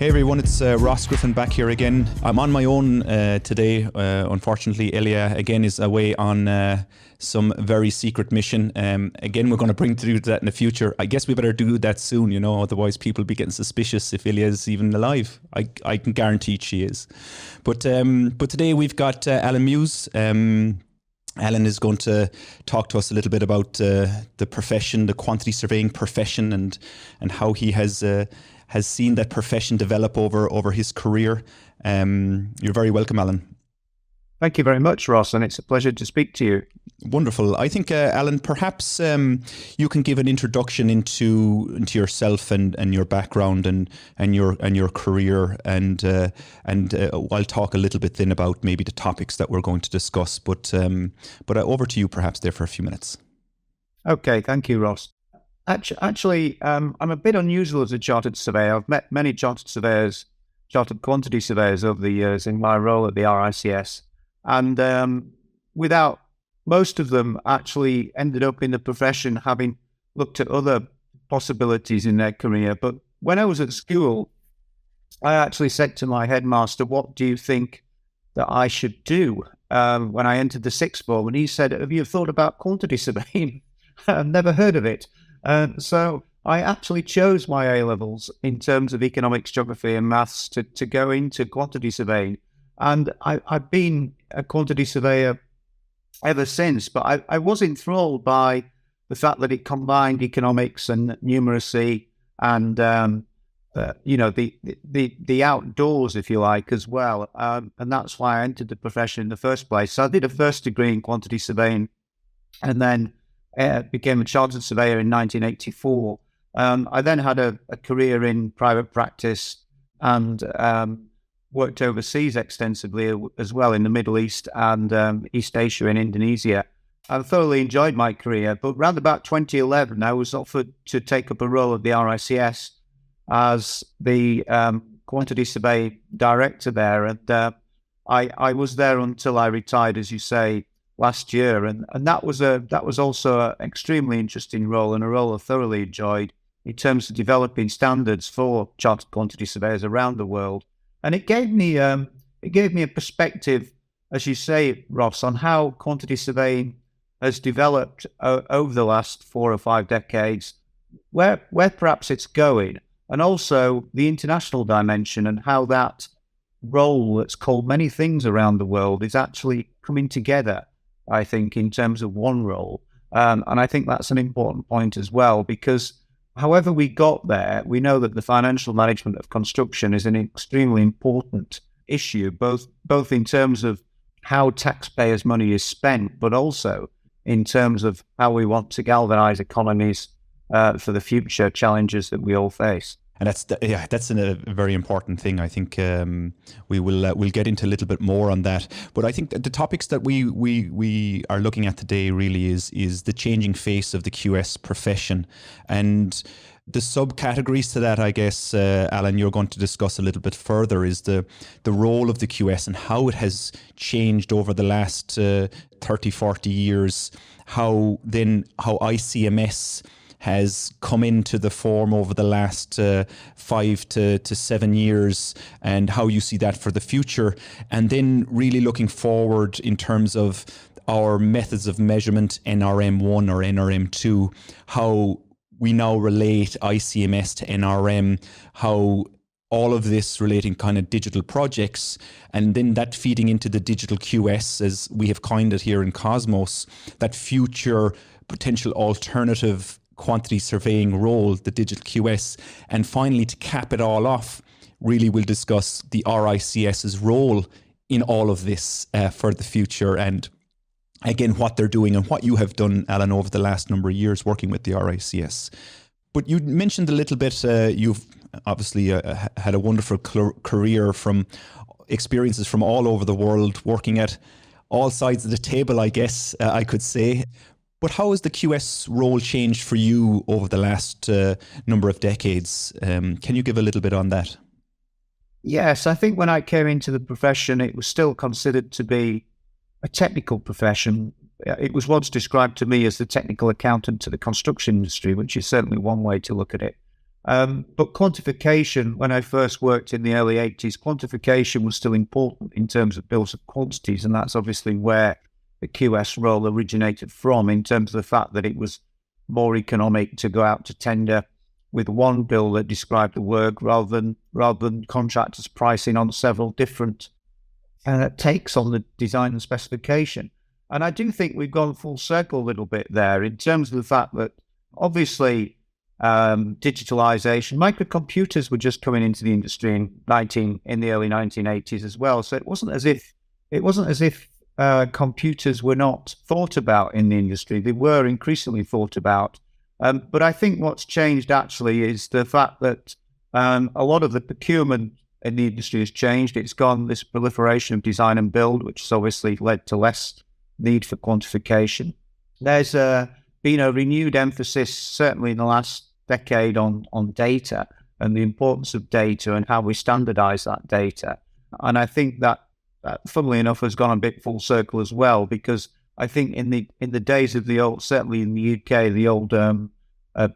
Hey everyone, it's Ross Griffin back here again. I'm on my own today. Unfortunately, Elia again is away on some very secret mission. Again, we're going to bring to do that in the future. I guess we better do that soon, otherwise people be getting suspicious if Elia is even alive. I can guarantee she is. But today we've got Alan Muse. Alan is going to talk to us a little bit about the profession, the quantity surveying profession, and how he has seen that profession develop over his career. You're very welcome, Alan. Thank you very much, Ross, and it's a pleasure to speak to you. Wonderful. I think, Alan, perhaps you can give an introduction into yourself and your background and your career, and I'll talk a little bit then about maybe the topics that we're going to discuss. But over to you, perhaps there for a few minutes. Okay, thank you, Ross. Actually, I'm a bit unusual as a chartered surveyor. I've met many chartered quantity surveyors over the years in my role at the RICS, and without most of them actually ended up in the profession having looked at other possibilities in their career. But when I was at school, I actually said to my headmaster, "What do you think that I should do?" When I entered the sixth form, and he said, "Have you thought about quantity surveying?" I've never heard of it. So I actually chose my A-levels in terms of economics, geography and maths to go into quantity surveying. And I've been a quantity surveyor ever since, but I was enthralled by the fact that it combined economics and numeracy and, the outdoors, if you like, as well. And that's why I entered the profession in the first place. So I did a first degree in quantity surveying and then became a chartered surveyor in 1984. I then had a career in private practice and worked overseas extensively as well in the Middle East and East Asia and Indonesia. I thoroughly enjoyed my career, but around about 2011, I was offered to take up a role at the RICS as the quantity survey director there. And I was there until I retired, as you say, last year, and that was also an extremely interesting role and a role I thoroughly enjoyed in terms of developing standards for chartered quantity surveyors around the world. And it gave me a perspective, as you say, Ross, on how quantity surveying has developed over the last 4 or 5 decades, where perhaps it's going, and also the international dimension and how that role that's called many things around the world is actually coming together, I think, in terms of one role. And I think that's an important point as well, because however we got there, we know that the financial management of construction is an extremely important issue, both in terms of how taxpayers' money is spent, but also in terms of how we want to galvanize economies for the future challenges that we all face. And that's a very important thing. I think we'll get into a little bit more on that. But I think that the topics that we are looking at today really is the changing face of the QS profession, and the subcategories to that. I guess Alan, you're going to discuss a little bit further is the role of the QS and how it has changed over the last 30, 40 years. How ICMS has come into the form over the last 5 to 7 years, and how you see that for the future. And then really looking forward in terms of our methods of measurement, NRM 1 or NRM 2, how we now relate ICMS to NRM, how all of this relating kind of digital projects, and then that feeding into the digital QS, as we have coined it here in Cosmos, that future potential alternative quantity surveying role, the digital QS. And finally, to cap it all off, really we'll discuss the RICS's role in all of this for the future, and again, what they're doing and what you have done, Alan, over the last number of years working with the RICS. But you mentioned a little bit, you've obviously had a wonderful career from experiences from all over the world, working at all sides of the table, I guess I could say. But how has the QS role changed for you over the last number of decades? Can you give a little bit on that? Yes, I think when I came into the profession, it was still considered to be a technical profession. It was once described to me as the technical accountant to the construction industry, which is certainly one way to look at it. But quantification, when I first worked in the early 80s, quantification was still important in terms of bills of quantities. And that's obviously where the QS role originated from, in terms of the fact that it was more economic to go out to tender with one bill that described the work rather than contractors pricing on several different takes on the design and specification. And I do think we've gone full circle a little bit there in terms of the fact that obviously digitalization, microcomputers were just coming into the industry in the early 1980s as well. So it wasn't as if computers were not thought about in the industry. They were increasingly thought about. But I think what's changed actually is the fact that a lot of the procurement in the industry has changed. It's gone this proliferation of design and build, which has obviously led to less need for quantification. There's been a renewed emphasis, certainly in the last decade, on data and the importance of data and how we standardize that data. And I think that, funnily enough, has gone a bit full circle as well, because I think in the days of the old, certainly in the UK, the old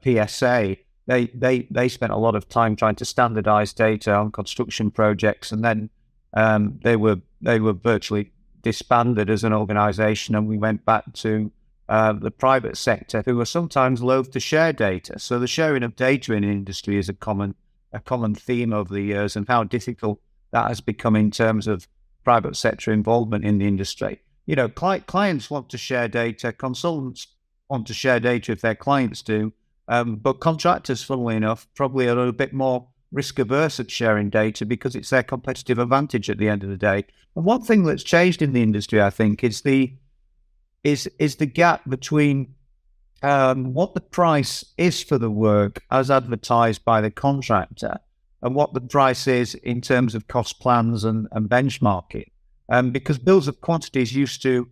PSA, they spent a lot of time trying to standardize data on construction projects, and then they were virtually disbanded as an organization, and we went back to the private sector, who are sometimes loath to share data. So the sharing of data in industry is a common theme over the years, and how difficult that has become in terms of private sector involvement in the industry. You know, clients want to share data, consultants want to share data if their clients do, but contractors, funnily enough, probably are a little bit more risk averse at sharing data because it's their competitive advantage at the end of the day. And one thing that's changed in the industry, I think, is the gap between what the price is for the work as advertised by the contractor and what the price is in terms of cost plans and benchmarking. Because bills of quantities used to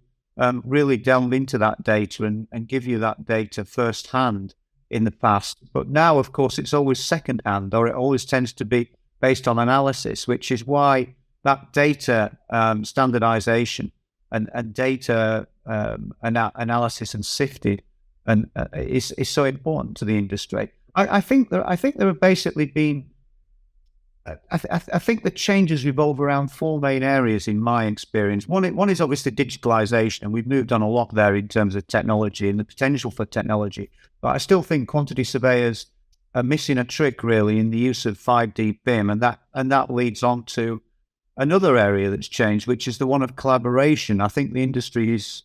really delve into that data and give you that data firsthand in the past. But now, of course, it's always secondhand, or it always tends to be based on analysis, which is why that data standardization and data analysis and sifted is so important to the industry. I think there have basically been. I think the changes revolve around four main areas in my experience. One is obviously digitalization, and we've moved on a lot there in terms of technology and the potential for technology. But I still think quantity surveyors are missing a trick really in the use of 5D BIM, and that leads on to another area that's changed, which is the one of collaboration. I think the industry is,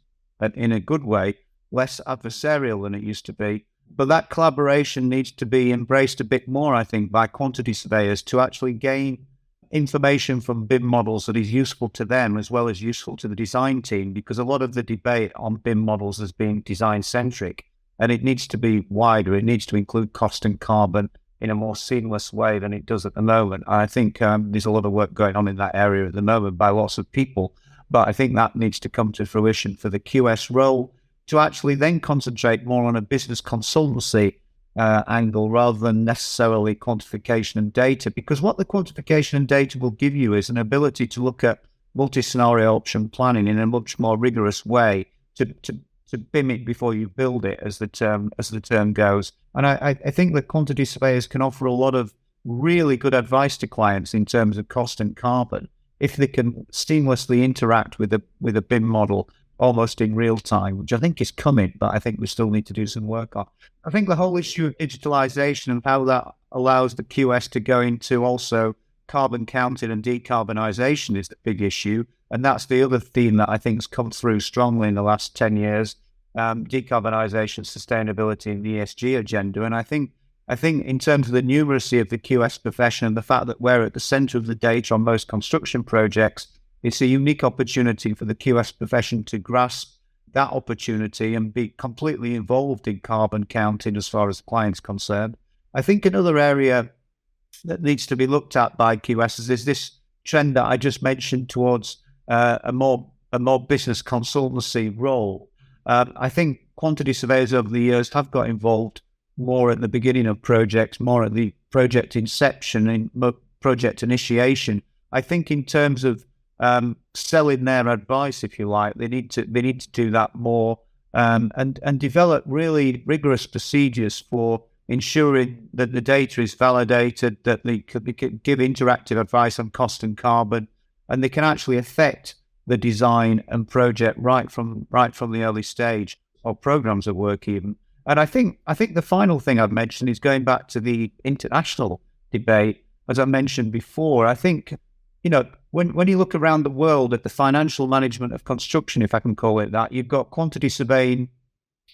in a good way, less adversarial than it used to be. But that collaboration needs to be embraced a bit more, I think, by quantity surveyors to actually gain information from BIM models that is useful to them as well as useful to the design team, because a lot of the debate on BIM models has been design-centric, and it needs to be wider. It needs to include cost and carbon in a more seamless way than it does at the moment. I think there's a lot of work going on in that area at the moment by lots of people, but I think that needs to come to fruition for the QS role to actually then concentrate more on a business consultancy angle rather than necessarily quantification and data. Because what the quantification and data will give you is an ability to look at multi-scenario option planning in a much more rigorous way, to BIM it before you build it, as the term goes. And I think that quantity surveyors can offer a lot of really good advice to clients in terms of cost and carbon if they can seamlessly interact with a BIM model almost in real time, which I think is coming, but I think we still need to do some work on. I think the whole issue of digitalization and how that allows the QS to go into also carbon counting and decarbonisation is the big issue. And that's the other theme that I think has come through strongly in the last 10 years, decarbonisation, sustainability and the ESG agenda. And I think in terms of the numeracy of the QS profession and the fact that we're at the centre of the data on most construction projects, it's a unique opportunity for the QS profession to grasp that opportunity and be completely involved in carbon counting as far as the client's concerned. I think another area that needs to be looked at by QSs is this trend that I just mentioned towards a more business consultancy role. I think quantity surveyors over the years have got involved more at the beginning of projects, more at the project inception and project initiation. I think in terms of selling their advice, if you like, they need to do that more and develop really rigorous procedures for ensuring that the data is validated, that they could give interactive advice on cost and carbon, and they can actually affect the design and project right from the early stage, or programs of work even. And I think the final thing I've mentioned is going back to the international debate. As I mentioned before, I think, when you look around the world at the financial management of construction, if I can call it that, you've got quantity surveying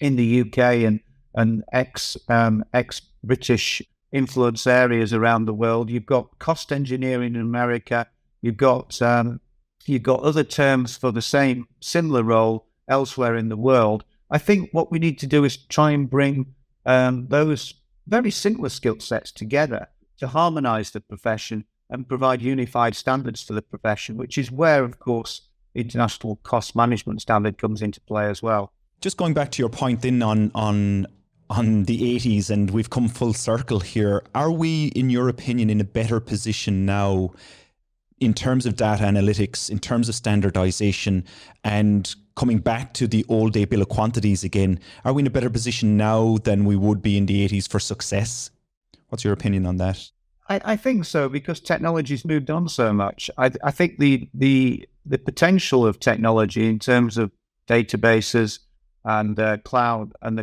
in the UK and ex-British influence areas around the world. You've got cost engineering in America. You've got other terms for the similar role elsewhere in the world. I think what we need to do is try and bring those very similar skill sets together to harmonise the profession and provide unified standards for the profession, which is where, of course, international cost management standard comes into play as well. Just going back to your point then on the 80s, and we've come full circle here, are we, in your opinion, in a better position now in terms of data analytics, in terms of standardization, and coming back to the old day bill of quantities again? Are we in a better position now than we would be in the 80s for success? What's your opinion on that? I think so, because technology's moved on so much. I think the potential of technology in terms of databases and cloud and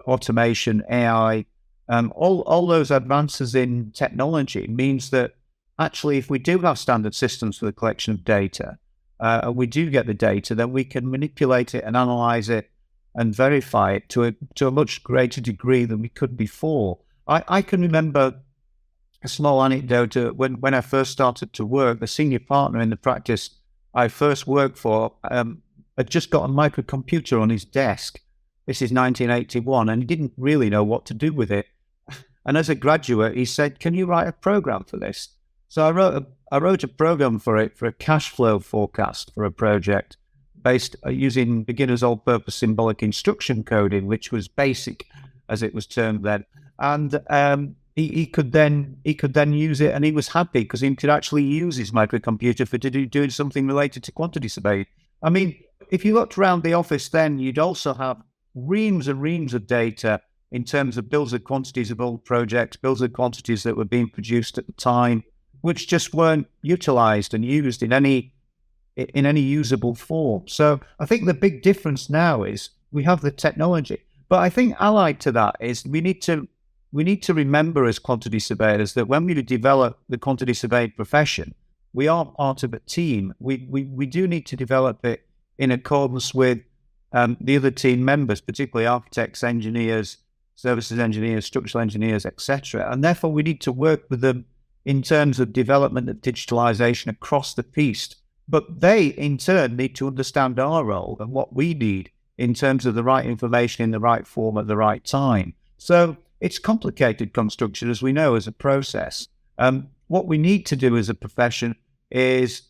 automation, AI, all those advances in technology means that actually, if we do have standard systems for the collection of data, and we do get the data, then we can manipulate it and analyze it and verify it to a much greater degree than we could before. I can remember a small anecdote. When I first started to work, the senior partner in the practice I first worked for had just got a microcomputer on his desk. This is 1981, and he didn't really know what to do with it. And as a graduate, he said, "Can you write a program for this?" So I wrote a program for it, for a cash flow forecast for a project based using beginner's all-purpose symbolic instruction coding, which was basic, as it was termed then. And he could then use it, and he was happy because he could actually use his microcomputer for doing something related to quantity surveying. I mean, if you looked around the office then, you'd also have reams and reams of data in terms of bills of quantities of old projects, bills of quantities that were being produced at the time, which just weren't utilized and used in any usable form. So I think the big difference now is we have the technology. But I think allied to that is we need to remember as quantity surveyors that when we develop the quantity surveying profession, we are part of a team. We do need to develop it in accordance with the other team members, particularly architects, engineers, services engineers, structural engineers, etc. And therefore, we need to work with them in terms of development of digitalization across the piece. But they, in turn, need to understand our role and what we need in terms of the right information in the right form at the right time. So it's complicated construction, as we know, as a process. What we need to do as a profession is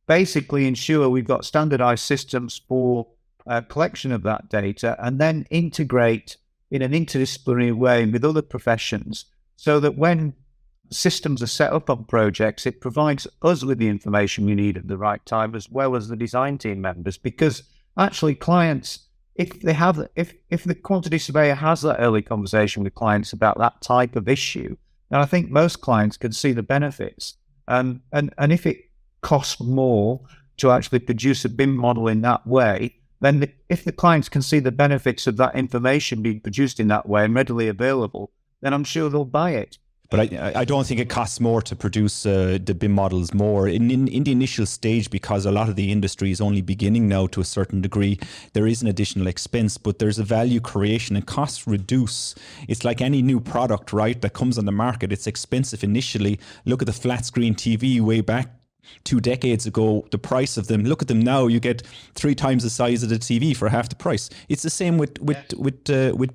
basically ensure we've got standardized systems for collection of that data, and then integrate in an interdisciplinary way with other professions, so that when systems are set up on projects, it provides us with the information we need at the right time, as well as the design team members. Because actually, clients, if the quantity surveyor has that early conversation with clients about that type of issue, then I think most clients can see the benefits. And if it costs more to actually produce a BIM model in that way, then if the clients can see the benefits of that information being produced in that way and readily available, then I'm sure they'll buy it. But I don't think it costs more to produce the BIM models more. In the initial stage, because a lot of the industry is only beginning now to a certain degree, there is an additional expense, but there's a value creation and costs reduce. It's like any new product, right, that comes on the market. It's expensive initially. Look at the flat screen TV way back 2 decades ago, the price of them. Look at them now. You get 3 times the size of the TV for half the price. It's the same with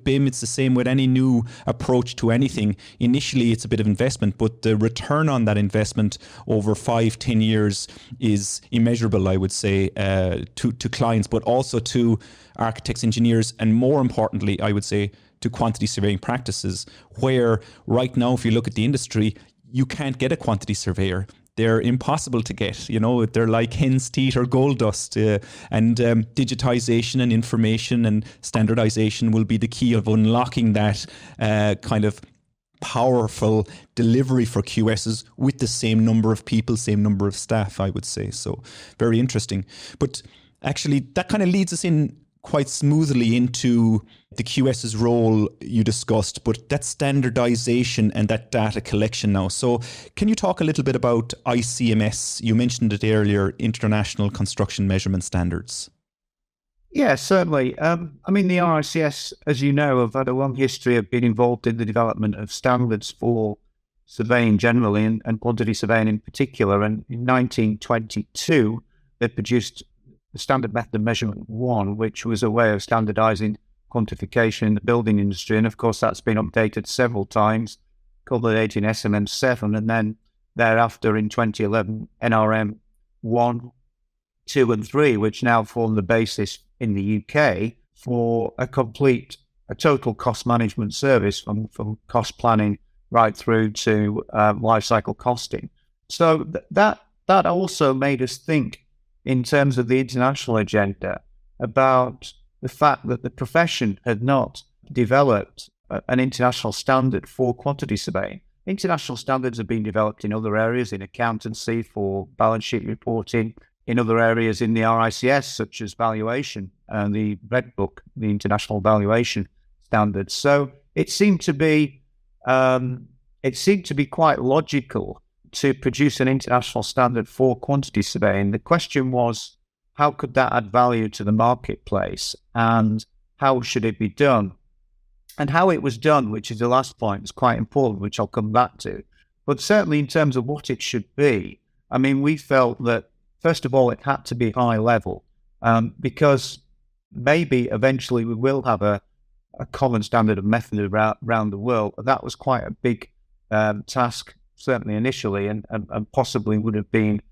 BIM. It's the same with any new approach to anything. Initially, it's a bit of investment, but the return on that investment over 5-10 years is immeasurable, I would say, to clients, but also to architects, engineers, and more importantly, I would say, to quantity surveying practices, where right now, if you look at the industry, you can't get a quantity surveyor. they're impossible to get. They're like hen's teeth or gold dust. And digitization and information and standardization will be the key of unlocking that kind of powerful delivery for QSs with the same number of people, same number of staff, I would say. So very interesting. But actually, that kind of leads us in quite smoothly into the QS's role you discussed, but that standardization and that data collection now. So can you talk a little bit about ICMS? You mentioned it earlier, International Construction Measurement Standards. Yeah, certainly. The RICS, as you know, have had a long history of being involved in the development of standards for surveying generally and quantity surveying in particular. And in 1922, they produced the Standard Method of Measurement 1, which was a way of standardizing quantification in the building industry. And of course, that's been updated several times, culminating in SMM 7, and then thereafter in 2011, NRM 1, 2, and 3, which now form the basis in the UK for a total cost management service from cost planning right through to life cycle costing. So that also made us think in terms of the international agenda about the fact that the profession had not developed an international standard for quantity surveying. International standards have been developed in other areas, in accountancy for balance sheet reporting, in other areas in the RICS, such as valuation and the Red Book, the International Valuation Standards. So it seemed to be quite logical to produce an international standard for quantity surveying. The question was, how could that add value to the marketplace, and how should it be done? And how it was done, which is the last point, is quite important, which I'll come back to. But certainly in terms of what it should be, we felt that, first of all, it had to be high level, because maybe eventually we will have a common standard of method around the world. That was quite a big task, certainly initially, and possibly would have been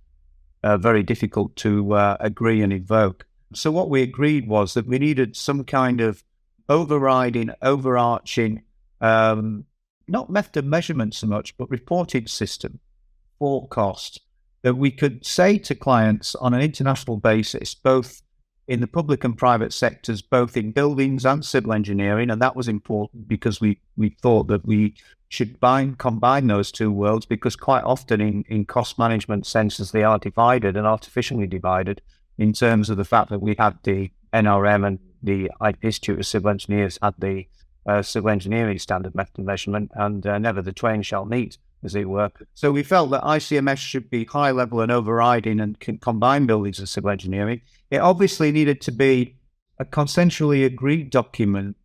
very difficult to agree and evoke. So what we agreed was that we needed some kind of overarching, not method of measurement so much, but reporting system for cost, that we could say to clients on an international basis, both in the public and private sectors, both in buildings and civil engineering. And that was important because we thought that we should combine those two worlds, because quite often in cost management senses, they are divided and artificially divided in terms of the fact that we had the NRM and the Institute of Civil Engineers had the civil engineering standard method of measurement, and never the twain shall meet, as it were. So we felt that ICMS should be high level and overriding and can combine buildings and civil engineering. It obviously needed to be a consensually agreed document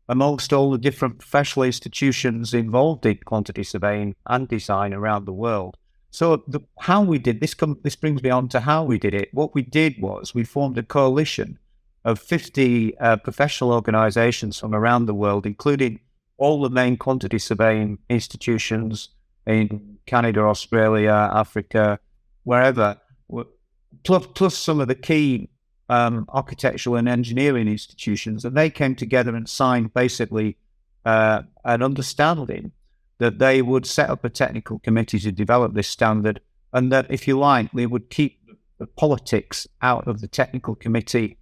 amongst all the different professional institutions involved in quantity surveying and design around the world. So how we did this, this brings me on to how we did it. What we did was we formed a coalition of 50 professional organizations from around the world, including all the main quantity surveying institutions in Canada, Australia, Africa, wherever, plus some of the key architectural and engineering institutions. And they came together and signed basically an understanding that they would set up a technical committee to develop this standard, and that, if you like, they would keep the politics out of the technical committee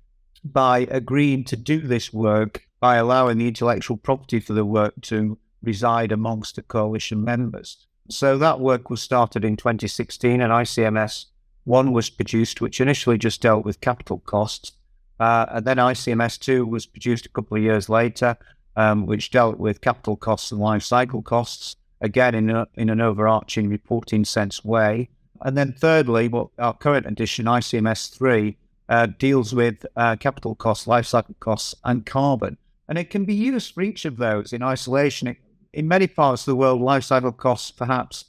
by agreeing to do this work, by allowing the intellectual property for the work to reside amongst the coalition members. So that work was started in 2016, and ICMS 1 was produced, which initially just dealt with capital costs. And then ICMS 2 was produced a couple of years later, which dealt with capital costs and life cycle costs, again in an overarching reporting sense way. And then thirdly, our current edition, ICMS 3, deals with capital costs, life cycle costs, and carbon. And it can be used for each of those in isolation. In many parts of the world, life cycle costs perhaps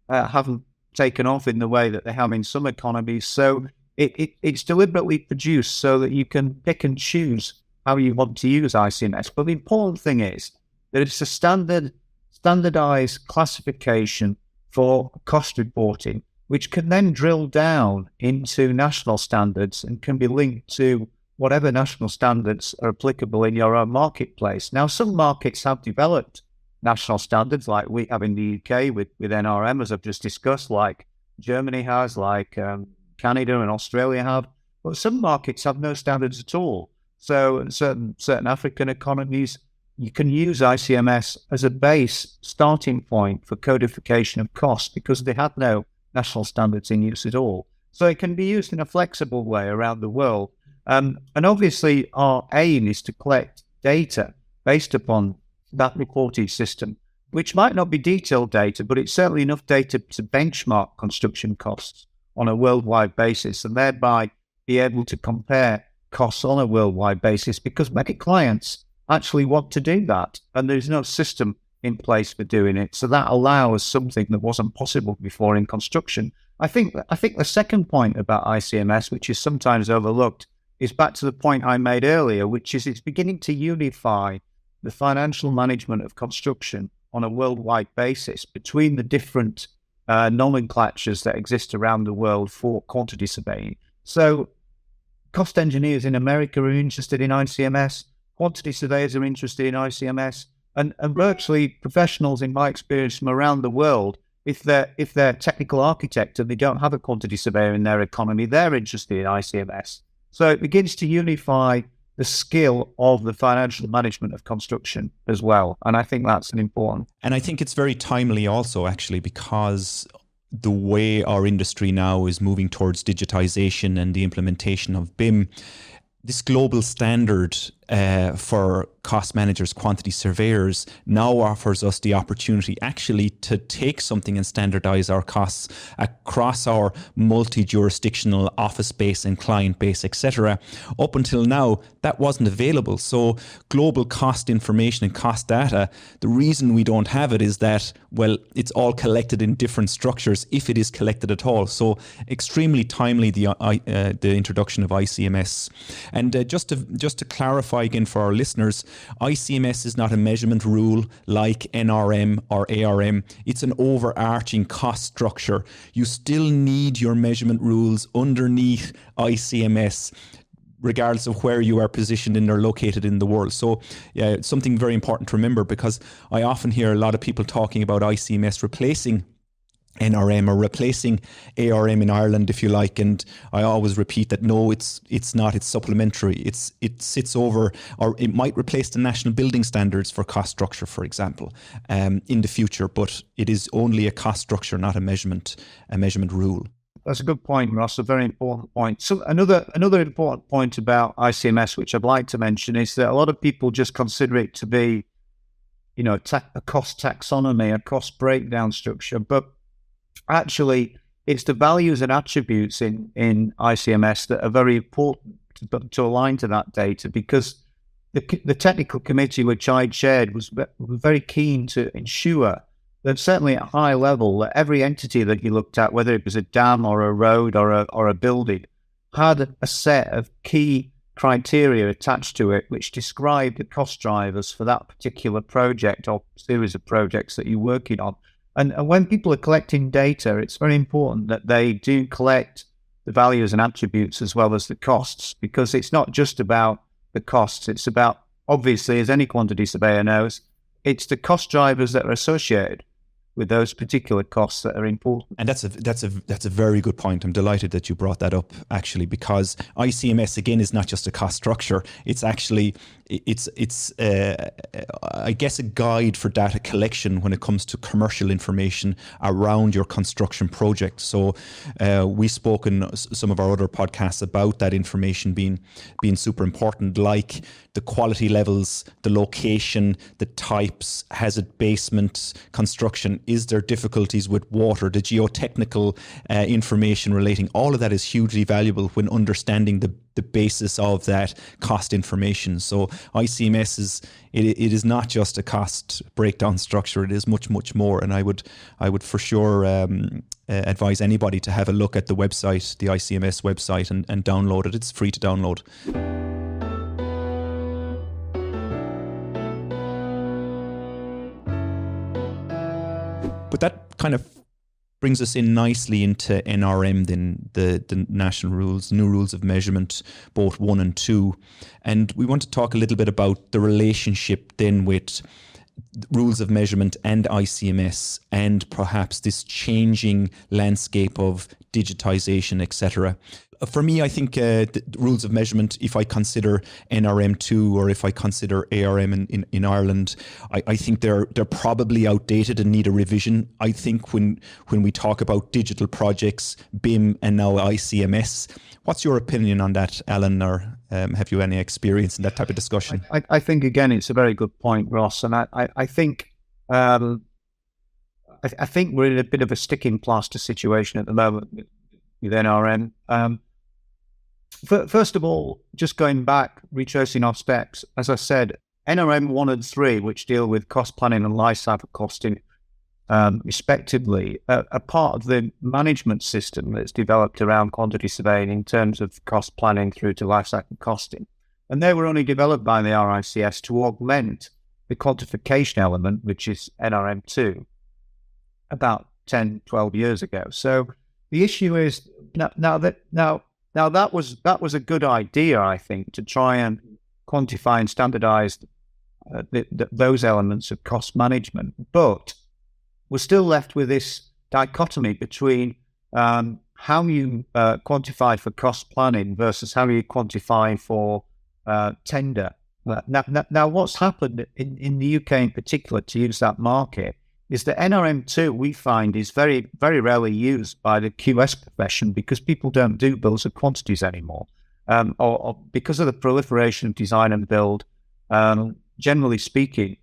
haven't taken off in the way that they have in some economies. So it's deliberately produced so that you can pick and choose how you want to use ICMS. But the important thing is that it's a standardized classification for cost reporting, which can then drill down into national standards and can be linked to whatever national standards are applicable in your own marketplace. Now, some markets have developed national standards like we have in the UK with NRM, as I've just discussed, like Germany has, like Canada and Australia have. But some markets have no standards at all. So in certain African economies, you can use ICMS as a base starting point for codification of costs because they have no national standards in use at all. So it can be used in a flexible way around the world. And obviously, our aim is to collect data based upon that reporting system, which might not be detailed data, but it's certainly enough data to benchmark construction costs on a worldwide basis and thereby be able to compare costs on a worldwide basis because many clients actually want to do that and there's no system in place for doing it. So that allows something that wasn't possible before in construction. I think the second point about ICMS, which is sometimes overlooked, is back to the point I made earlier, which is it's beginning to unify the financial management of construction on a worldwide basis between the different nomenclatures that exist around the world for quantity surveying. So cost engineers in America are interested in ICMS, quantity surveyors are interested in ICMS, and virtually professionals, in my experience, from around the world, if they're technical architect and they don't have a quantity surveyor in their economy, they're interested in ICMS. So it begins to unify the skill of the financial management of construction as well. And I think that's an important. And I think it's very timely also, actually, because the way our industry now is moving towards digitization and the implementation of BIM, this global standard for cost managers, quantity surveyors, now offers us the opportunity actually to take something and standardize our costs across our multi-jurisdictional office base and client base, etc. Up until now, that wasn't available. So global cost information and cost data, the reason we don't have it is that, well, it's all collected in different structures, if it is collected at all. So extremely timely, the introduction of ICMS. And just to clarify again for our listeners, ICMS is not a measurement rule like NRM or ARM. It's an overarching cost structure. You still need your measurement rules underneath ICMS, regardless of where you are positioned and are located in the world. So it's something very important to remember, because I often hear a lot of people talking about ICMS replacing NRM or replacing ARM in Ireland, if you like, and I always repeat that no, it's not. It's supplementary. It sits over, or it might replace the national building standards for cost structure, for example, in the future. But it is only a cost structure, not a measurement rule. That's a good point, Ross. A very important point. So another important point about ICMS, which I'd like to mention, is that a lot of people just consider it to be, a cost taxonomy, a cost breakdown structure, but actually, it's the values and attributes in ICMS that are very important to align to that data, because the technical committee which I chaired was very keen to ensure that certainly at a high level, that every entity that you looked at, whether it was a dam or a road or a building, had a set of key criteria attached to it which described the cost drivers for that particular project or series of projects that you're working on. And when people are collecting data, it's very important that they do collect the values and attributes as well as the costs, because it's not just about the costs. It's about, obviously, as any quantity surveyor knows, it's the cost drivers that are associated with those particular costs that are important. And that's a very good point. I'm delighted that you brought that up, actually, because ICMS again is not just a cost structure. It's actually I guess a guide for data collection when it comes to commercial information around your construction project. So we spoke in some of our other podcasts about that information being super important, like the quality levels, the location, the types, has it basement construction, is there difficulties with water, the geotechnical information relating, all of that is hugely valuable when understanding the basis of that cost information. So ICMS it is not just a cost breakdown structure, it is much, much more. And I would for sure advise anybody to have a look at the website, the ICMS website, and download it. It's free to download. But that kind of brings us in nicely into NRM, then the national rules, new rules of measurement, both 1 and 2. And we want to talk a little bit about the relationship then with rules of measurement and ICMS, and perhaps this changing landscape of digitization, etc. For me, I think the rules of measurement, if I consider NRM2 or if I consider ARM in Ireland, I think they're probably outdated and need a revision. I think when we talk about digital projects, BIM and now ICMS, what's your opinion on that, Alan, or have you any experience in that type of discussion? I think, again, it's a very good point, Ross, and I think I think we're in a bit of a sticking plaster situation at the moment with NRM. First of all, just going back, retracing our steps, as I said, NRM 1 and 3, which deal with cost planning and lifecycle costing, respectively, are part of the management system that's developed around quantity surveying in terms of cost planning through to lifecycle costing. And they were only developed by the RICS to augment the quantification element, which is NRM 2, about 10, 12 years ago. So the issue is now that was a good idea, I think, to try and quantify and standardize those elements of cost management. But we're still left with this dichotomy between how you quantify for cost planning versus how you quantify for tender. Now, what's happened in the UK in particular, to use that market, is that NRM2, we find, is very, very rarely used by the QS profession because people don't do bills of quantities anymore. Or because of the proliferation of design and build, generally speaking,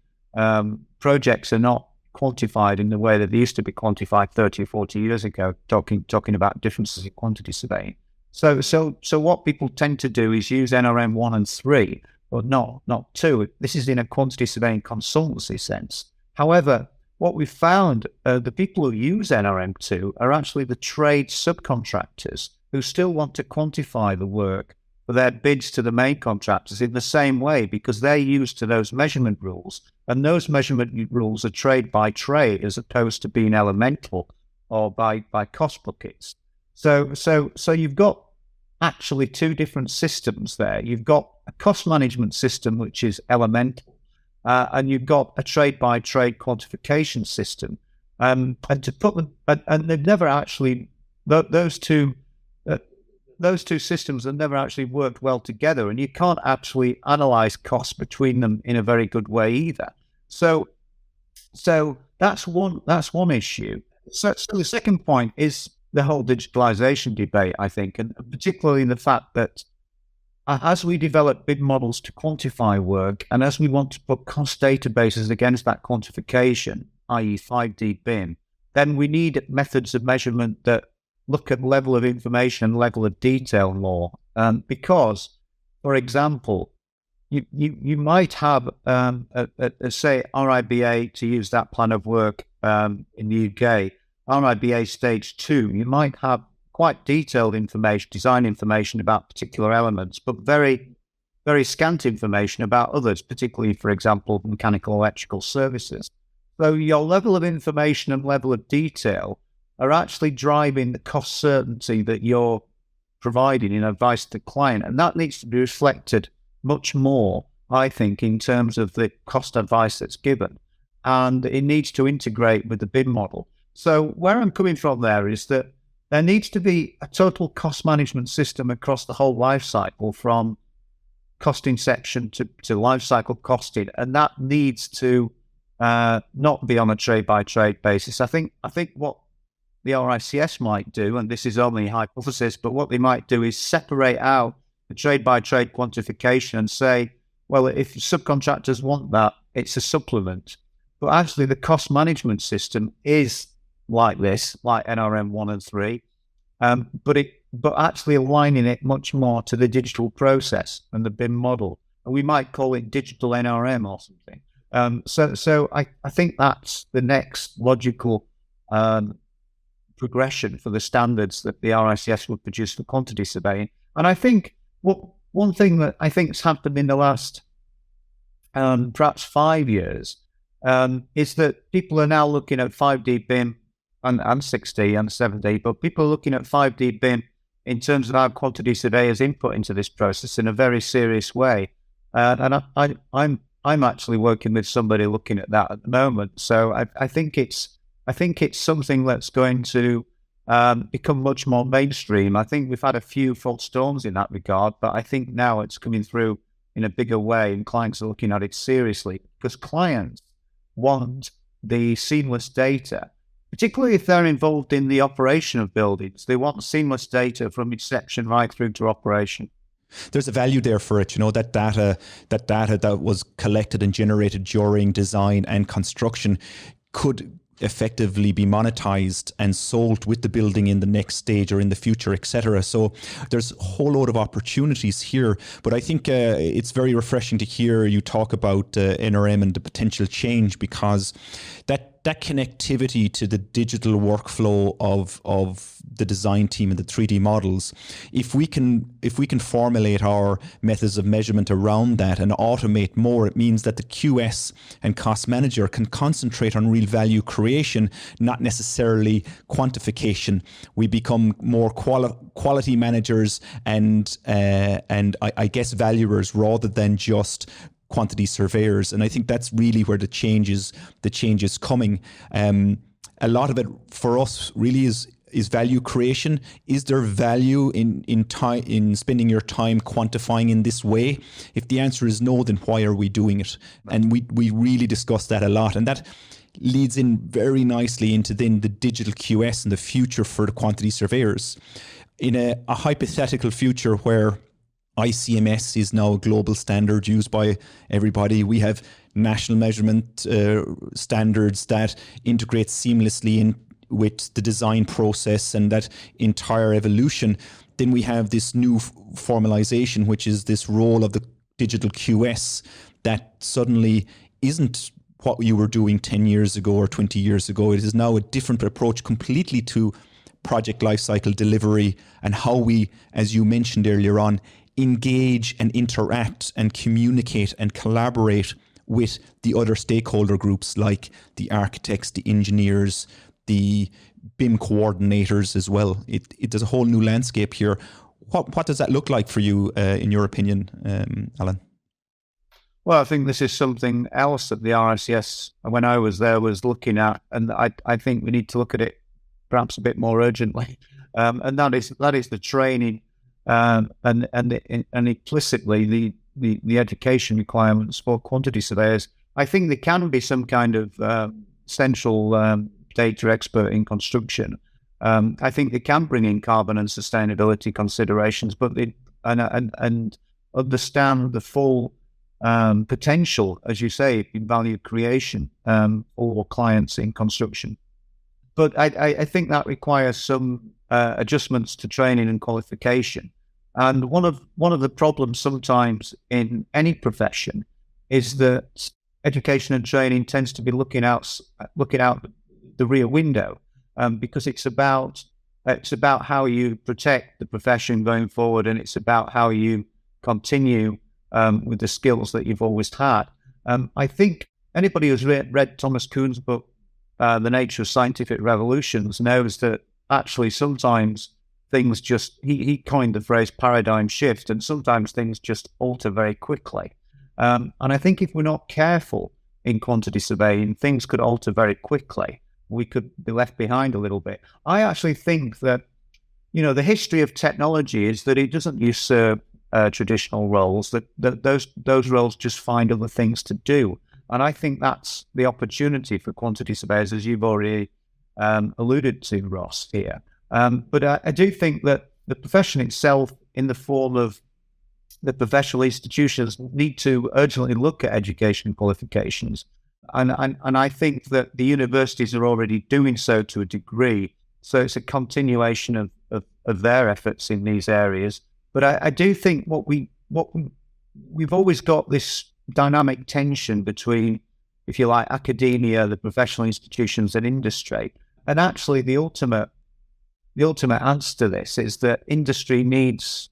projects are not quantified in the way that they used to be quantified 30 or 40 years ago, talking about differences in quantity surveying. So what people tend to do is use NRM 1 and 3, but not 2. This is in a quantity surveying consultancy sense. However, what we found, the people who use NRM2 are actually the trade subcontractors who still want to quantify the work for their bids to the main contractors in the same way, because they're used to those measurement rules. And those measurement rules are trade by trade as opposed to being elemental or by cost buckets. So you've got actually two different systems there. You've got a cost management system, which is elemental, and you've got a trade-by-trade quantification system. And to put them, and they've never actually, those two systems have never actually worked well together, and you can't actually analyze costs between them in a very good way either. So that's one issue. So the second point is the whole digitalization debate, I think, and particularly the fact that as we develop bid models to quantify work, and as we want to put cost databases against that quantification, i.e. 5D BIM, then we need methods of measurement that look at level of information and level of detail more. Because, for example, you might have, say, RIBA, to use that plan of work in the UK, RIBA Stage 2, you might have quite detailed information, design information about particular elements, but very, very scant information about others, particularly, for example, mechanical electrical services. So your level of information and level of detail are actually driving the cost certainty that you're providing in advice to the client. And that needs to be reflected much more, I think, in terms of the cost advice that's given. And it needs to integrate with the BIM model. So where I'm coming from there is that there needs to be a total cost management system across the whole life cycle, from cost inception to life cycle costing. And that needs to not be on a trade-by-trade basis. I think what the RICS might do, and this is only a hypothesis, but what they might do is separate out the trade-by-trade quantification and say, well, if subcontractors want that, it's a supplement. But actually, the cost management system is like this, like NRM 1 and 3, but actually aligning it much more to the digital process and the BIM model. And we might call it digital NRM or something. So I think that's the next logical progression for the standards that the RICS would produce for quantity surveying. And I think one thing that I think has happened in the last perhaps 5 years is that people are now looking at 5D BIM and 6D and 7D, but people are looking at 5D BIM in terms of how quantity surveyors input into this process in a very serious way. And I'm I'm actually working with somebody looking at that at the moment. So I think it's something that's going to become much more mainstream. I think we've had a few false storms in that regard, but I think now it's coming through in a bigger way, and clients are looking at it seriously, because clients want the seamless data, particularly if they're involved in the operation of buildings. They want seamless data from inception right through to operation. There's a value there for it, that data that was collected and generated during design and construction could effectively be monetized and sold with the building in the next stage or in the future, etc. So there's a whole load of opportunities here. But I think it's very refreshing to hear you talk about NRM and the potential change, because that connectivity to the digital workflow of the design team and the 3D models, if we can formulate our methods of measurement around that and automate more, it means that the QS and cost manager can concentrate on real value creation, not necessarily quantification. We become more quality managers and I guess valuers, rather than just quantity surveyors. And I think that's really where the change is coming. A lot of it for us really is value creation. Is there value in spending your time quantifying in this way? If the answer is no, then why are we doing it? And we really discuss that a lot. And that leads in very nicely into then the digital QS and the future for the quantity surveyors. In a hypothetical future where ICMS is now a global standard used by everybody, we have national measurement standards that integrate seamlessly in with the design process and that entire evolution. Then we have this new formalization, which is this role of the digital QS that suddenly isn't what you were doing 10 years ago or 20 years ago. It is now a different approach completely to project lifecycle delivery and how we, as you mentioned earlier on, engage and interact and communicate and collaborate with the other stakeholder groups like the architects, the engineers, the BIM coordinators as well. There's a whole new landscape here. What does that look like for you, in your opinion, Alan? Well, I think this is something else that the RICS, when I was there, was looking at, and I think we need to look at it perhaps a bit more urgently, and that is the training and implicitly the education requirements for quantity surveyors. I think there can be some kind of central data expert in construction. I think they can bring in carbon and sustainability considerations, but and understand the full potential, as you say, in value creation for clients in construction. But I think that requires some adjustments to training and qualification. And one of the problems sometimes in any profession is that education and training tends to be looking out the rear window, because it's about how you protect the profession going forward, and it's about how you continue with the skills that you've always had. I think anybody who's read Thomas Kuhn's book, The Nature of Scientific Revolutions, knows that actually sometimes things just, he coined the phrase paradigm shift, and sometimes things just alter very quickly. And I think if we're not careful in quantity surveying, things could alter very quickly. We could be left behind a little bit. I actually think that, the history of technology is that it doesn't usurp traditional roles, that those roles just find other things to do. And I think that's the opportunity for quantity surveyors, as you've already alluded to, Ross, here. But I do think that the profession itself, in the form of the professional institutions, need to urgently look at education qualifications. And I think that the universities are already doing so to a degree. So it's a continuation of their efforts in these areas. But I do think we've always got this dynamic tension between, if you like, academia, the professional institutions, and industry. And actually, the ultimate answer to this is that industry needs,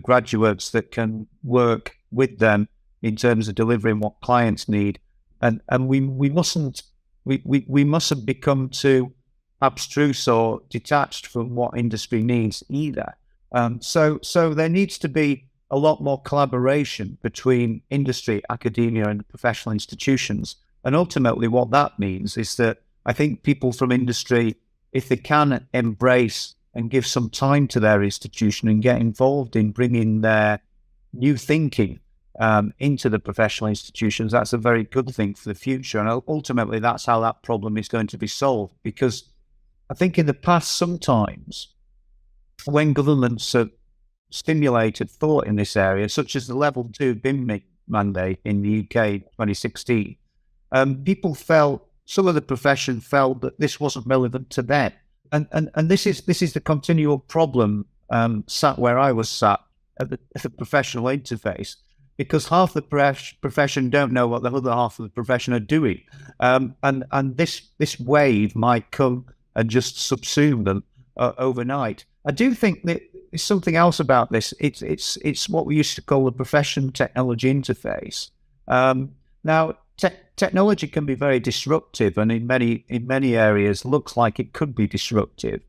graduates that can work with them in terms of delivering what clients need. And we mustn't become too abstruse or detached from what industry needs either. So there needs to be a lot more collaboration between industry, academia, and professional institutions. And ultimately, what that means is that I think people from industry, if they can embrace and give some time to their institution and get involved in bringing their new thinking into the professional institutions, that's a very good thing for the future. And ultimately, that's how that problem is going to be solved. Because I think in the past, sometimes when governments have stimulated thought in this area, such as the Level 2 BIM mandate in the UK in 2016, people felt, some of the profession felt that this wasn't relevant to them. And this is the continual problem sat where I was sat at the professional interface, because half the profession don't know what the other half of the profession are doing. And this wave might come and just subsume them overnight. I do think that there's something else about this. It's what we used to call the profession technology interface. Now, technology can be very disruptive, and in many areas looks like it could be disruptive.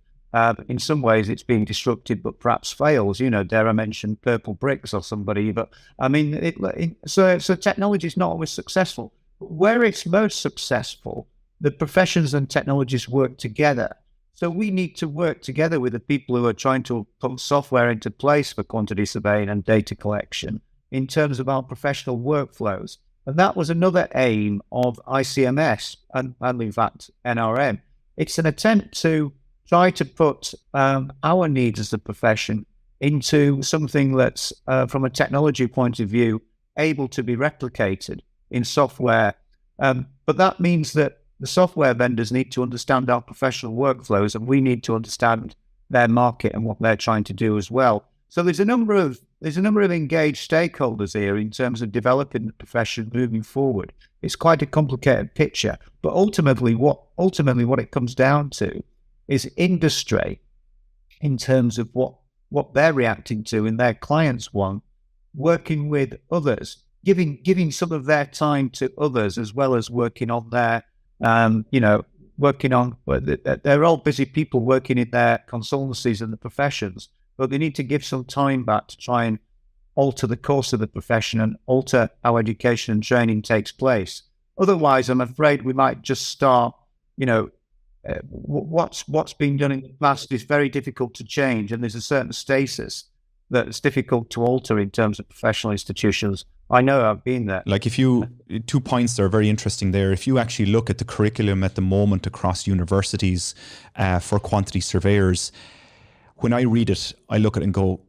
In some ways, it's being disruptive, but perhaps fails. Dare I mention purple bricks or somebody? But I mean, so technology is not always successful. Where it's most successful, the professions and technologies work together. So we need to work together with the people who are trying to put software into place for quantity surveying and data collection in terms of our professional workflows. And that was another aim of ICMS and in fact, NRM. It's an attempt to try to put our needs as a profession into something that's, from a technology point of view, able to be replicated in software. But that means that the software vendors need to understand our professional workflows, and we need to understand their market and what they're trying to do as well. So there's a number of engaged stakeholders here in terms of developing the profession moving forward. It's quite a complicated picture, but ultimately what it comes down to is industry in terms of what they're reacting to and their clients want, working with others, giving some of their time to others, as well as working on their they're all busy people working in their consultancies and the professions, but they need to give some time back to try and alter the course of the profession and alter how education and training takes place. Otherwise, I'm afraid we might just start, what's been done in the past is very difficult to change, and there's a certain stasis that's difficult to alter in terms of professional institutions. I know, I've been there. Like 2 points that are very interesting there. If you actually look at the curriculum at the moment across universities for quantity surveyors, when I read it, I look at it and go,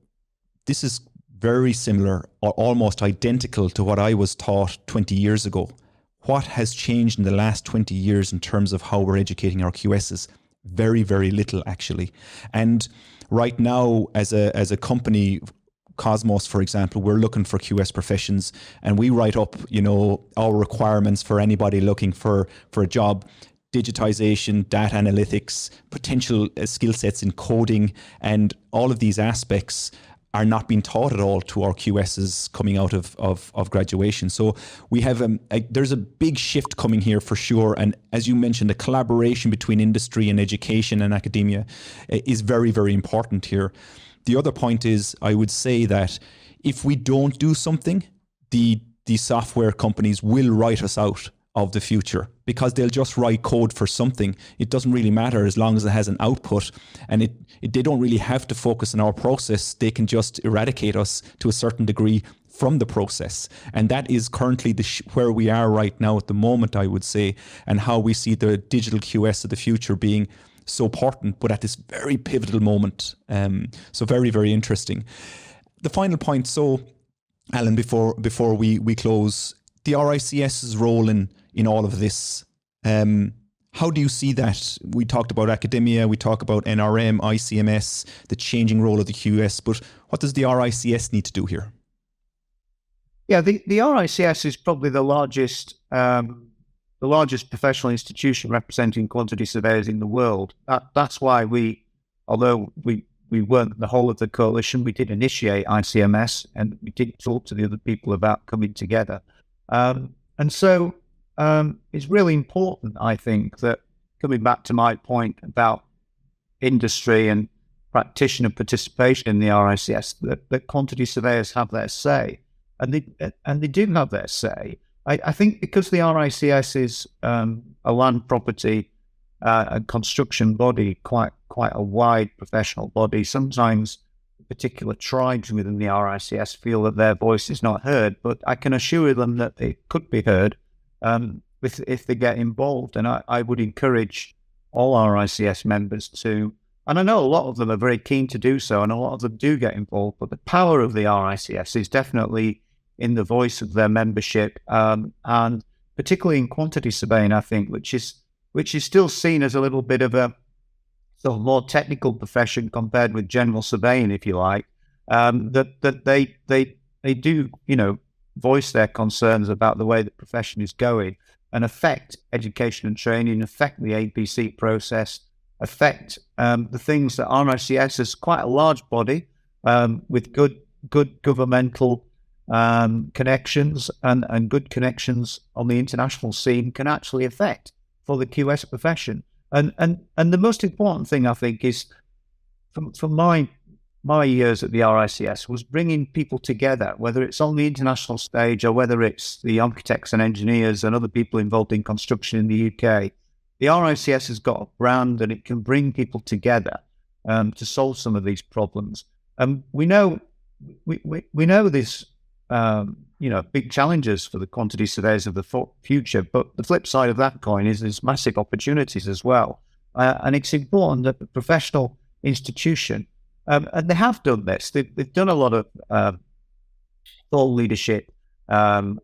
this is very similar or almost identical to what I was taught 20 years ago. What has changed in the last 20 years in terms of how we're educating our QSs? Very, very little, actually. And right now, as a company, Cosmos, for example, we're looking for QS professions, and we write up, our requirements for anybody looking for a job: digitization, data analytics, potential skill sets in coding, and all of these aspects are not being taught at all to our QSs coming out of graduation. So we have there's a big shift coming here for sure. And as you mentioned, the collaboration between industry and education and academia is very, very important here. The other point is, I would say that if we don't do something, the software companies will write us out of the future, because they'll just write code for something. It doesn't really matter as long as it has an output, and they don't really have to focus on our process. They can just eradicate us to a certain degree from the process. And that is currently where we are right now at the moment, I would say, and how we see the digital QS of the future being so important, but at this very pivotal moment. So very, very interesting. The final point, so Alan, before we close, the RICS's role in all of this. How do you see that? We talked about academia, we talk about NRM, ICMS, the changing role of the QS, but what does the RICS need to do here? Yeah, the RICS is probably the largest professional institution representing quantity surveyors in the world. That's why although we weren't the whole of the coalition, we did initiate ICMS, and we did talk to the other people about coming together. And so it's really important, I think, that, coming back to my point about industry and practitioner participation in the RICS, that quantity surveyors have their say, and they do have their say. I think because the RICS is a land property and construction body, quite a wide professional body, sometimes particular tribes within the RICS feel that their voice is not heard, but I can assure them that it could be heard if they get involved. And I would encourage all RICS members to, and I know a lot of them are very keen to do so, and a lot of them do get involved, but the power of the RICS is definitely in the voice of their membership, and particularly in quantity surveying, I think, which is still seen as a little bit of a sort of more technical profession compared with general surveying, if you like, that they do, voice their concerns about the way the profession is going and affect education and training, affect the APC process, affect the things that RICS is quite a large body with good governmental connections and good connections on the international scene can actually affect for the QS profession. And the most important thing, I think, is from my years at the RICS was bringing people together, whether it's on the international stage or whether it's the architects and engineers and other people involved in construction in the UK. The RICS has got a brand and it can bring people together to solve some of these problems. And we know there's big challenges for the quantity surveyors of the future, but the flip side of that coin is there's massive opportunities as well. And it's important that the professional institution, and they have done this, they've done a lot of thought leadership and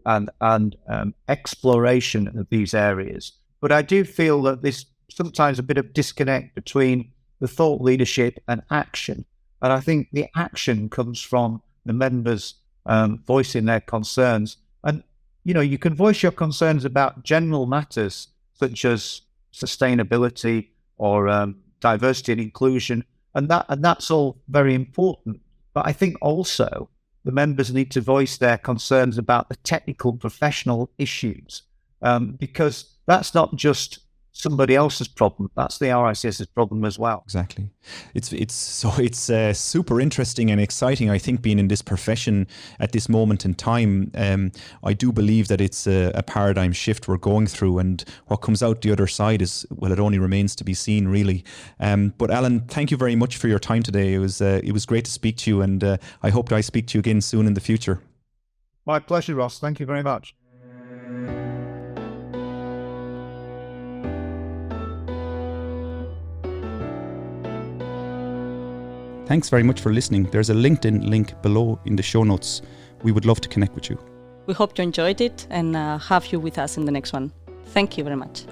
exploration of these areas. But I do feel that there's sometimes a bit of disconnect between the thought leadership and action. And I think the action comes from the members voicing their concerns. And, you can voice your concerns about general matters such as sustainability or diversity and inclusion, and that's all very important. But I think also the members need to voice their concerns about the technical professional issues, because that's not just somebody else's problem. That's the RICS's problem as well. Exactly. It's super interesting and exciting, I think, being in this profession at this moment in time. I do believe that it's a paradigm shift we're going through, and what comes out the other side is, well, it only remains to be seen, really. But Alan, thank you very much for your time today. It was great to speak to you, and I hope I speak to you again soon in the future. My pleasure, Ross. Thank you very much. Thanks very much for listening. There's a LinkedIn link below in the show notes. We would love to connect with you. We hope you enjoyed it and have you with us in the next one. Thank you very much.